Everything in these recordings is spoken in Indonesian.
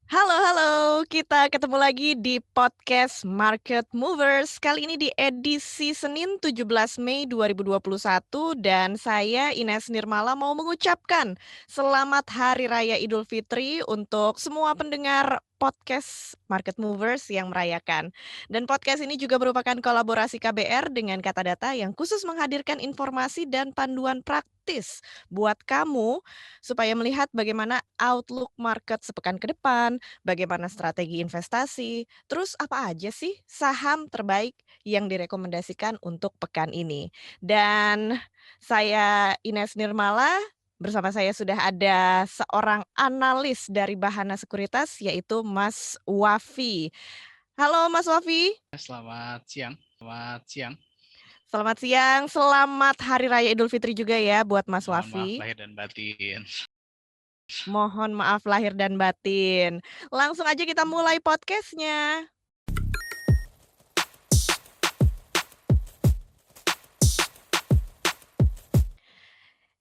Halo, halo. Kita ketemu lagi di podcast Market Movers. Kali ini di edisi Senin 17 Mei 2021 dan saya Ines Nirmala mau mengucapkan selamat Hari Raya Idul Fitri untuk semua pendengar podcast Market Movers yang merayakan. Dan podcast ini juga merupakan kolaborasi KBR dengan Kata Data yang khusus menghadirkan informasi dan panduan praktis buat kamu supaya melihat bagaimana outlook market sepekan ke depan, bagaimana strategi investasi, terus apa aja sih saham terbaik yang direkomendasikan untuk pekan ini. Dan saya Ines Nirmala, bersama saya sudah ada seorang analis dari Bahana Sekuritas yaitu Mas Wafi. Halo Mas Wafi. Selamat siang. Selamat siang. Selamat siang, selamat Hari Raya Idul Fitri juga ya buat Mas Mohon maaf Wafi. lahir dan batin. Mohon maaf lahir dan batin. Langsung aja kita mulai podcastnya.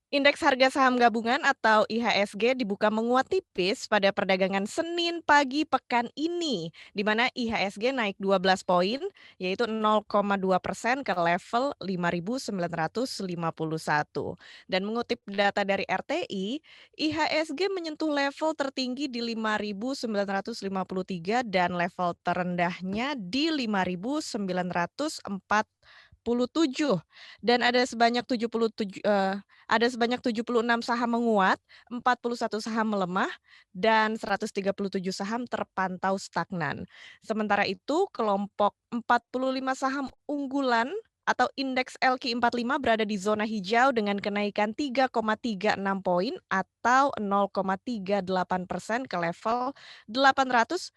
Indeks harga saham gabungan atau IHSG dibuka menguat tipis pada perdagangan Senin pagi pekan ini, di mana IHSG naik 12 poin, yaitu 0,2% ke level 5.951. Dan mengutip data dari RTI, IHSG menyentuh level tertinggi di 5.953 dan level terendahnya di 5.947. Dan ada sebanyak 76 saham menguat, 41 saham melemah, dan 137 saham terpantau stagnan. Sementara itu, kelompok 45 saham unggulan atau indeks LQ45 berada di zona hijau dengan kenaikan 3,36 poin atau 0,38% ke level 886,2.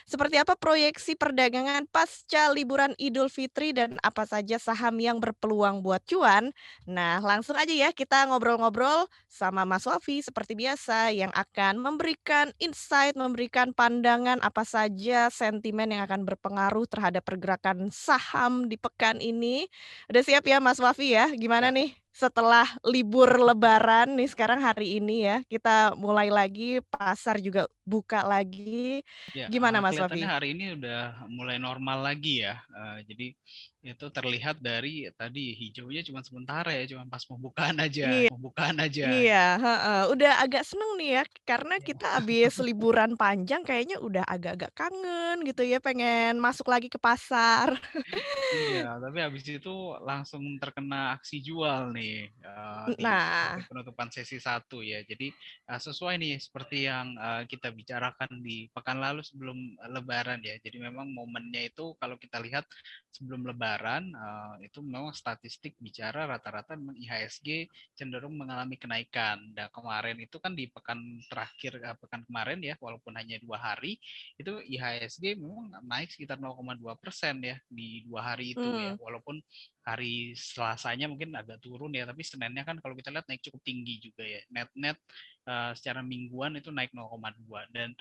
Seperti apa proyeksi perdagangan pasca liburan Idul Fitri dan apa saja saham yang berpeluang buat cuan? Nah, langsung aja ya kita ngobrol-ngobrol sama Mas Wafi seperti biasa yang akan memberikan insight, memberikan pandangan apa saja sentimen yang akan berpengaruh terhadap pergerakan saham di pekan ini. Udah siap ya Mas Wafi ya? Gimana Ya, nih setelah libur lebaran nih sekarang hari ini ya, kita mulai lagi, pasar juga buka lagi. ya, Gimana Mas kelihatannya Wafi? hari ini udah mulai normal lagi ya. Jadi itu terlihat dari tadi hijaunya cuma sementara ya, cuma pas pembukaan aja, Iya. pembukaan aja. Iya, heeh, udah agak seneng nih ya, karena kita habis liburan panjang kayaknya udah agak-agak kangen gitu ya, pengen masuk lagi ke pasar. Iya, tapi habis itu langsung terkena aksi jual nih di Nah, penutupan sesi satu ya. Jadi sesuai nih seperti yang kita bicarakan di pekan lalu sebelum Lebaran ya. Jadi memang momennya itu kalau kita lihat sebelum Lebaran itu memang statistik bicara rata-rata memang IHSG cenderung mengalami kenaikan. Dan kemarin itu kan di pekan terakhir pekan kemarin ya, walaupun hanya 2 hari itu IHSG memang naik sekitar 0,2% ya di 2 hari itu ya, mmm, walaupun hari Selasanya mungkin agak turun ya, tapi Seninnya kan kalau kita lihat naik cukup tinggi juga ya, net-net secara mingguan itu naik 0,2. Dan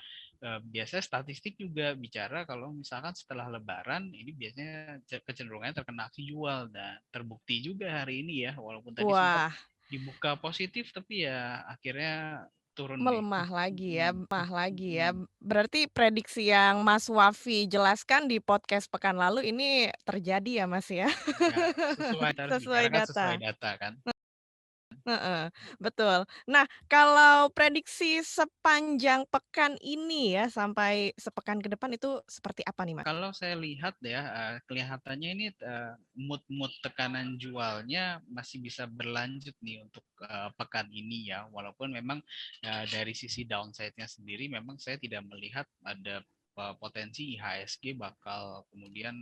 biasanya statistik juga bicara kalau misalkan setelah Lebaran ini biasanya kecenderungannya terkena aksi jual, dan terbukti juga hari ini ya, walaupun tadi sempat wah, dibuka positif tapi ya akhirnya turun nih. melemah lagi ya, Mm, melemah lagi ya. mm. Berarti prediksi yang Mas Wafi jelaskan di podcast pekan lalu ini terjadi ya, Mas, ya? Ya, sesuai kita harus Sesuai bicarakan sesuai data. data kan. Heeh, betul. Nah, kalau prediksi sepanjang pekan ini ya, sampai sepekan ke depan itu seperti apa nih, Mas? Kalau saya lihat ya, kelihatannya ini mood-mood tekanan jualnya masih bisa berlanjut nih untuk pekan ini ya. Walaupun memang dari sisi downside-nya sendiri memang saya tidak melihat ada potensi IHSG bakal kemudian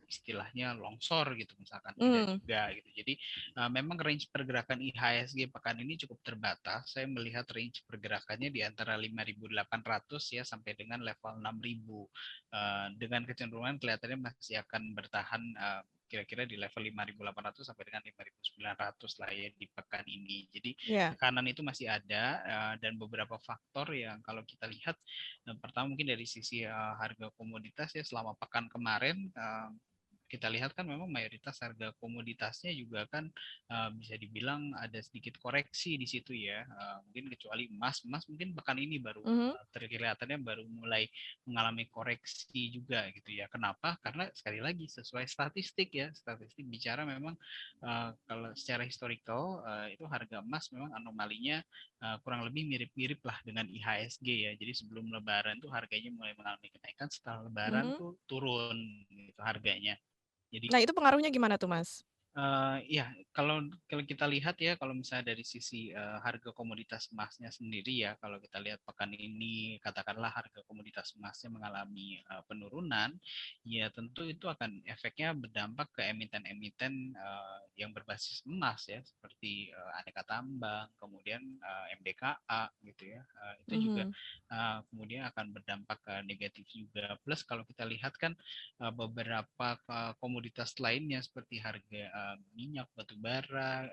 istilahnya longsor gitu misalkan, tidak Mmm, juga gitu. Jadi memang range pergerakan IHSG pekan ini cukup terbatas. Saya melihat range pergerakannya di antara 5.800 ya sampai dengan level 6.000. Dengan kecenderungan kelihatannya masih akan bertahan kira-kira di level 5.800 sampai dengan 5.900 lah ya di pekan ini. Jadi iya. tekanan itu masih ada dan beberapa faktor yang kalau kita lihat pertama mungkin dari sisi harga komoditas ya selama pekan kemarin kita lihat kan memang mayoritas harga komoditasnya juga kan bisa dibilang ada sedikit koreksi di situ ya. Mungkin kecuali emas, emas mungkin pekan ini baru Mhm. terkelihatannya baru mulai mengalami koreksi juga gitu ya. Kenapa? Karena sekali lagi sesuai statistik ya, statistik bicara memang kalau secara historical itu harga emas memang anomalinya kurang lebih mirip-mirip lah dengan IHSG ya. Jadi sebelum Lebaran tuh harganya mulai mengalami kenaikan, setelah Lebaran Mhm. tuh turun gitu harganya. Jadi Nah, itu pengaruhnya gimana tuh, Mas? ya, kalau kalau kita lihat ya, kalau misalnya dari sisi harga komoditas emasnya sendiri ya, kalau kita lihat pekan ini, katakanlah harga komoditas emasnya mengalami penurunan, ya tentu itu akan efeknya berdampak ke emiten-emiten yang berbasis emas ya, seperti aneka tambang, kemudian MDKA gitu ya, itu juga Mhm. kemudian akan berdampak negatif juga. Plus kalau kita lihat kan beberapa komoditas lainnya seperti harga minyak, batu bara,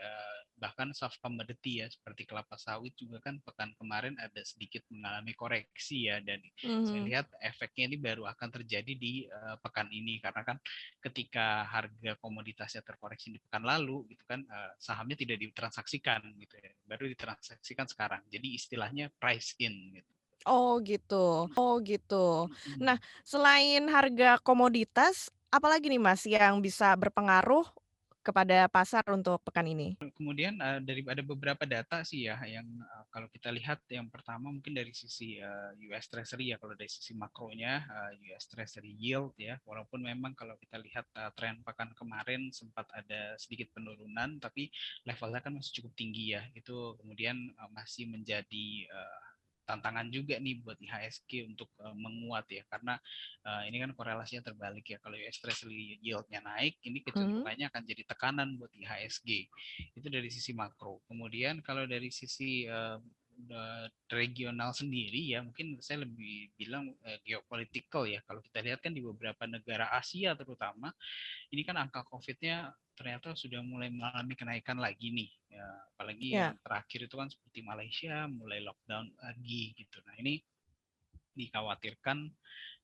bahkan soft commodity ya seperti kelapa sawit juga kan pekan kemarin ada sedikit mengalami koreksi ya, dan saya Mhm. lihat efeknya ini baru akan terjadi di pekan ini karena kan ketika harga komoditasnya terkoreksi di pekan lalu gitu kan sahamnya tidak ditransaksikan gitu ya, baru ditransaksikan sekarang. Jadi istilahnya price in gitu. Oh gitu, oh gitu. Nah, Mm-mm. selain harga komoditas, apalagi nih Mas yang bisa berpengaruh kepada pasar untuk pekan ini? Kemudian dari ada beberapa data sih ya yang kalau kita lihat yang pertama mungkin dari sisi US Treasury ya, kalau dari sisi makronya US Treasury yield ya, walaupun memang kalau kita lihat tren pekan kemarin sempat ada sedikit penurunan tapi levelnya kan masih cukup tinggi ya, itu kemudian masih menjadi tantangan juga nih buat IHSG untuk menguat ya, karena ini kan korelasinya terbalik ya, kalau US Treasury yieldnya naik ini Mhm. kecenderungannya akan jadi tekanan buat IHSG. Itu dari sisi makro. Kemudian kalau dari sisi regional sendiri ya, mungkin saya lebih bilang geopolitical ya. Kalau kita lihat kan di beberapa negara Asia terutama, ini kan angka COVID-nya ternyata sudah mulai mengalami kenaikan lagi nih. Ya, apalagi yang Ya. terakhir itu kan seperti Malaysia mulai lockdown lagi gitu. Nah, ini dikhawatirkan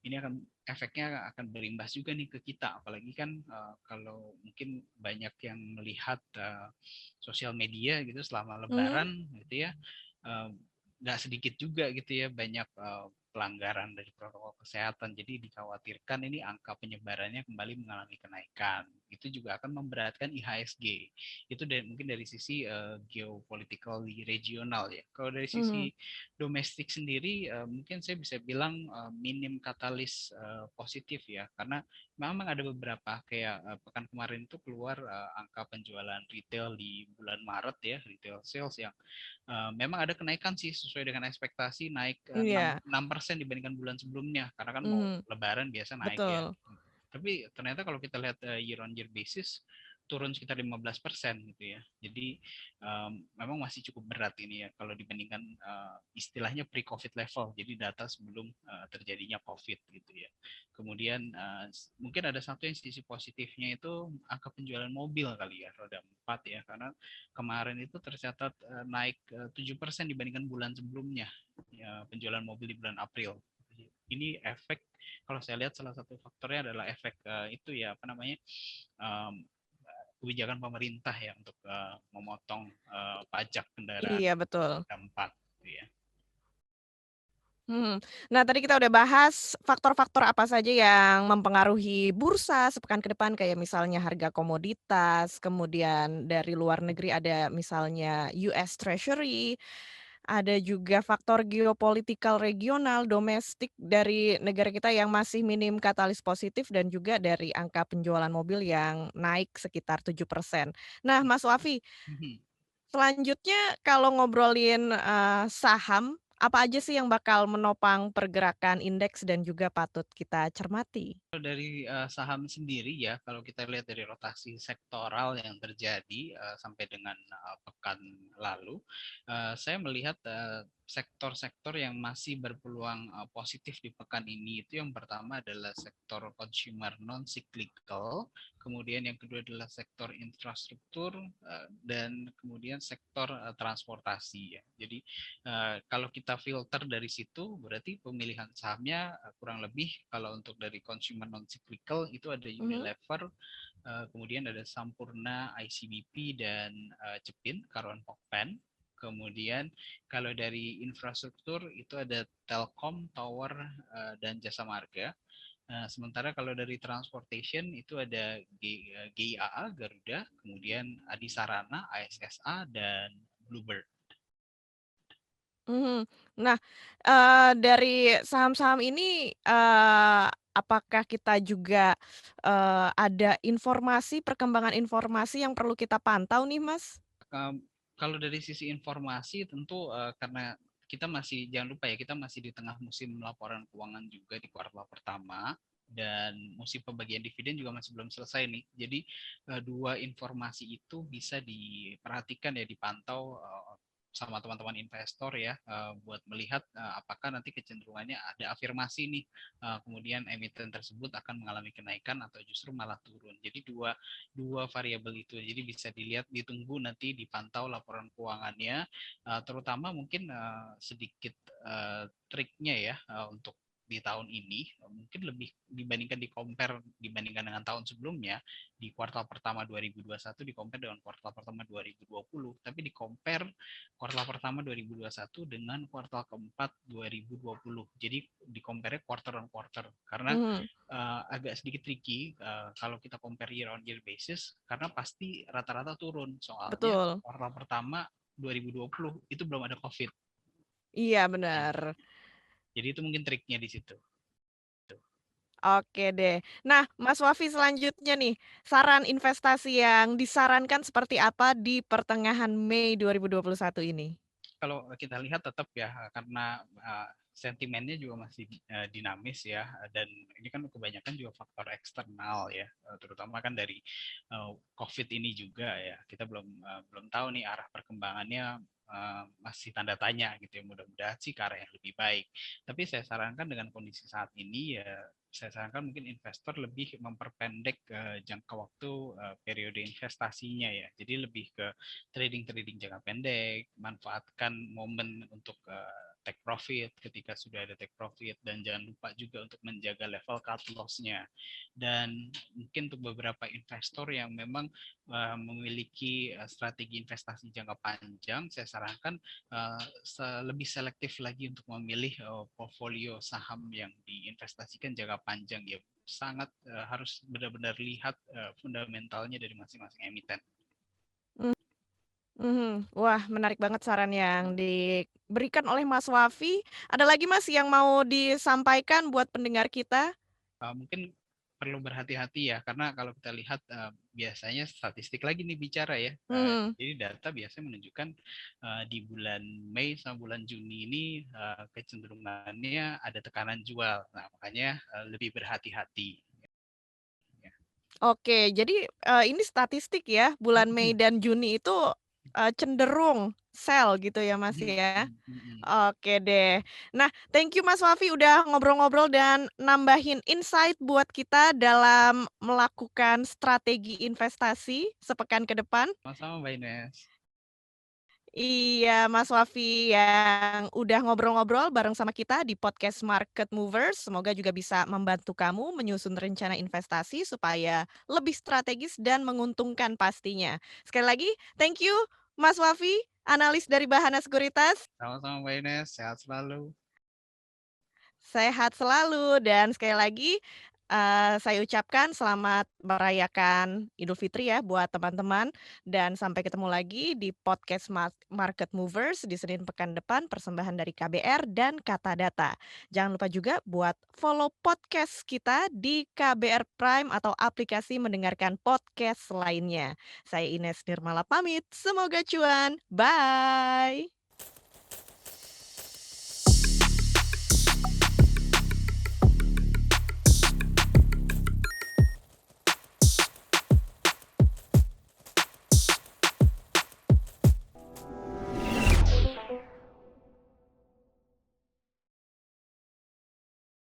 ini akan efeknya akan berimbas juga nih ke kita, apalagi kan kalau mungkin banyak yang melihat sosial media gitu selama Mhm. Lebaran gitu ya, eh, nggak sedikit juga gitu ya banyak pelanggaran dari protokol kesehatan, jadi dikhawatirkan ini angka penyebarannya kembali mengalami kenaikan, itu juga akan memberatkan IHSG. Itu dari, mungkin dari sisi geopolitical di regional ya. Kalau dari Mhm. sisi domestik sendiri mungkin saya bisa bilang minim katalis positif ya, karena memang ada beberapa kayak pekan kemarin itu keluar angka penjualan retail di bulan Maret ya, retail sales yang memang ada kenaikan sih sesuai dengan ekspektasi, naik Iya. 6% dibandingkan bulan sebelumnya karena kan mau Mhm. lebaran biasa naik ya. Betul. Tapi ternyata kalau kita lihat year on year basis turun sekitar 15% gitu ya. Jadi memang masih cukup berat ini ya kalau dibandingkan istilahnya pre-COVID level. Jadi data sebelum terjadinya COVID gitu ya. Kemudian mungkin ada satu yang sisi positifnya itu angka penjualan mobil kali ya, roda 4 ya, karena kemarin itu tercatat naik 7% dibandingkan bulan sebelumnya ya, penjualan mobil di bulan April. Ini efek, kalau saya lihat salah satu faktornya adalah efek itu ya apa namanya um, kebijakan pemerintah ya untuk memotong pajak kendaraan Iya betul. roda 4 gitu ya. Mhm. Nah, tadi kita udah bahas faktor-faktor apa saja yang mempengaruhi bursa sepekan ke depan, kayak misalnya harga komoditas, kemudian dari luar negeri ada misalnya US Treasury, ada juga faktor geopolitikal regional, domestik dari negara kita yang masih minim katalis positif, dan juga dari angka penjualan mobil yang naik sekitar 7%. Nah, Mas Wafi, Mhm. selanjutnya kalau ngobrolin, saham, apa aja sih yang bakal menopang pergerakan indeks dan juga patut kita cermati? Dari saham sendiri ya, kalau kita lihat dari rotasi sektoral yang terjadi sampai dengan pekan lalu, saya melihat sektor-sektor yang masih berpeluang positif di pekan ini itu yang pertama adalah sektor consumer non cyclical, kemudian yang kedua adalah sektor infrastruktur dan kemudian sektor transportasi ya. Jadi kalau kita filter dari situ berarti pemilihan sahamnya kurang lebih kalau untuk dari consumer non cyclical itu ada Unilever, kemudian ada Sampurna, ICBP dan Cepin, Karwan Pokpen. Kemudian kalau dari infrastruktur itu ada Telkom, Tower, dan Jasa Marga. Sementara kalau dari transportation itu ada GIAA, Garuda, kemudian Adi Sarana, ASSA, dan Bluebird. Nah, dari saham-saham ini, apakah kita juga, ada perkembangan informasi yang perlu kita pantau nih, Mas? Kalau dari sisi informasi tentu karena kita masih jangan lupa ya kita masih di tengah musim laporan keuangan juga di kuartal pertama dan musim pembagian dividen juga masih belum selesai nih. Jadi dua informasi itu bisa diperhatikan ya dipantau sama teman-teman investor ya buat melihat apakah nanti kecenderungannya ada afirmasi nih kemudian emiten tersebut akan mengalami kenaikan atau justru malah turun. Jadi dua variabel itu. Jadi bisa dilihat, ditunggu nanti dipantau laporan keuangannya, terutama mungkin sedikit triknya ya untuk di tahun ini mungkin lebih dibandingkan dibandingkan dengan tahun sebelumnya di kuartal pertama 2021 di compare dengan kuartal pertama 2020 tapi di compare kuartal pertama 2021 dengan kuartal keempat 2020 jadi di compare quarter on quarter karena agak sedikit tricky kalau kita compare year on year basis karena pasti rata-rata turun soalnya Betul. kuartal pertama 2020 itu belum ada COVID. Iya, Ya. benar. Jadi itu mungkin triknya di situ. Oke deh. Nah, Mas Wafi selanjutnya nih, saran investasi yang disarankan seperti apa di pertengahan Mei 2021 ini? Kalau kita lihat tetap ya karena sentimennya juga masih dinamis ya dan ini kan kebanyakan juga faktor eksternal ya terutama kan dari COVID ini juga ya kita belum tahu nih arah perkembangannya masih tanda tanya gitu ya mudah-mudahan sih ke arah yang lebih baik tapi saya sarankan dengan kondisi saat ini ya saya sarankan mungkin investor lebih memperpendek jangka waktu periode investasinya ya jadi lebih ke trading jangka pendek, manfaatkan momen untuk take profit ketika sudah ada take profit dan jangan lupa juga untuk menjaga level cut loss-nya. Dan mungkin untuk beberapa investor yang memang memiliki strategi investasi jangka panjang, saya sarankan lebih selektif lagi untuk memilih portfolio saham yang diinvestasikan jangka panjang ya sangat harus benar-benar lihat fundamentalnya dari masing-masing emiten. Wah, menarik banget saran yang diberikan oleh Mas Wafi. Ada lagi Mas yang mau disampaikan buat pendengar kita? Mungkin perlu berhati-hati ya karena kalau kita lihat biasanya statistik lagi nih bicara ya Mhm. jadi data biasanya menunjukkan di bulan Mei sama bulan Juni ini kecenderungannya ada tekanan jual nah makanya lebih berhati-hati ya. Oke, jadi, ini statistik ya, bulan Mei dan Juni itu, cenderung sell gitu ya, Mas, ya? Oke deh. Nah, thank you Mas Wafi udah ngobrol-ngobrol dan nambahin insight buat kita dalam melakukan strategi investasi sepekan ke depan. Sama-sama Mbak Ines. Iya, Mas Wafi yang udah ngobrol-ngobrol bareng sama kita di podcast Market Movers. Semoga juga bisa membantu kamu menyusun rencana investasi supaya lebih strategis dan menguntungkan pastinya. Sekali lagi, thank you Mas Wafi, analis dari Bahana Sekuritas. Sama-sama Mbak Ines, sehat selalu. Sehat selalu dan sekali lagi, saya ucapkan selamat merayakan Idul Fitri ya buat teman-teman dan sampai ketemu lagi di podcast Market Movers di Senin pekan depan, persembahan dari KBR dan Kata Data. Jangan lupa juga buat follow podcast kita di KBR Prime atau aplikasi mendengarkan podcast lainnya. Saya Ines Nirmala pamit, semoga cuan, bye.